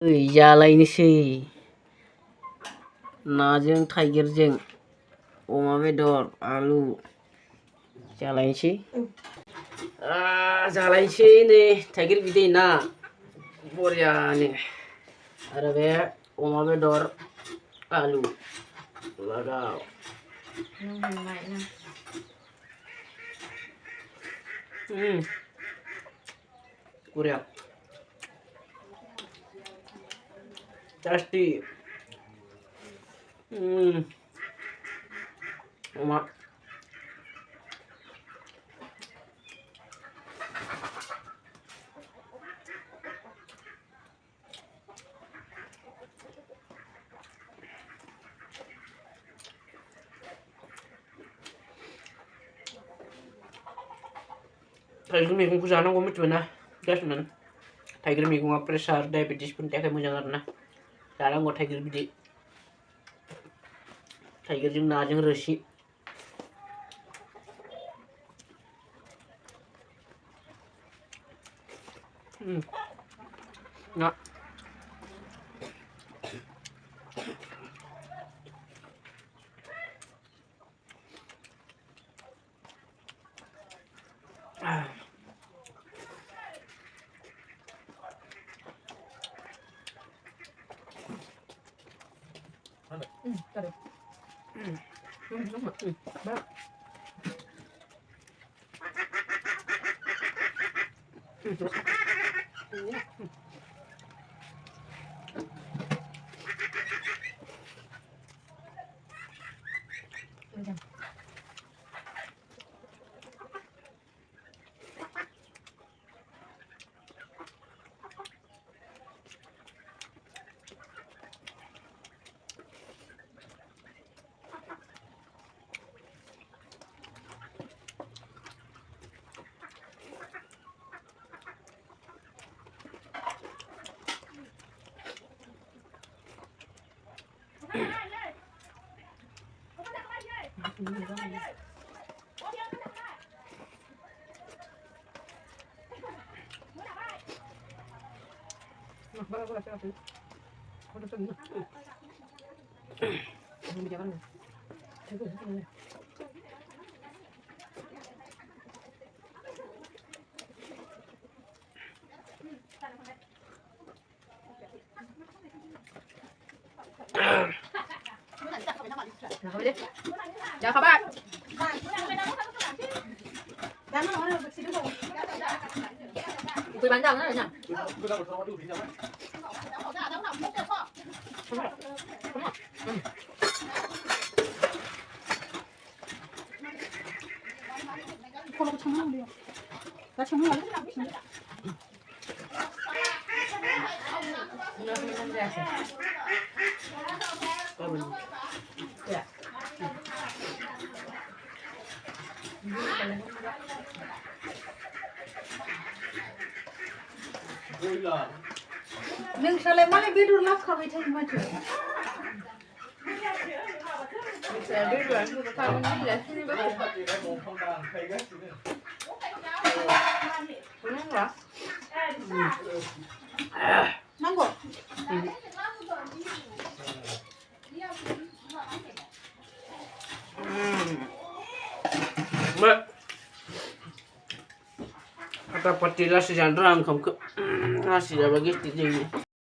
जालायनोसै नाजों थाइगिरजों अमा बेदर आलु जालायनोसै जालायनोसै नै थाइगिर बिदै ना बरियानो आरो बे अमा बेदर आलु लगाव बरिया टेस्टी अमा थाइगिर मैगंखौ जानांगौ मिथिबायना गासिबो थाइगिर मैगङा प्रेसार डायबेटिसफोरनि थाखाय मोजां आरोना जानांगौ थाइगिर बिदै थाइगिरजों नाजों रोसि ना chào các bạn. Quý bán rồng đó nhỉ? नोंस्रालाय मालाय बेदर लाबोखाबाय थायो माथो नांगौ kata pati lah sejarah angkam ke nasi dah bagi tiga ini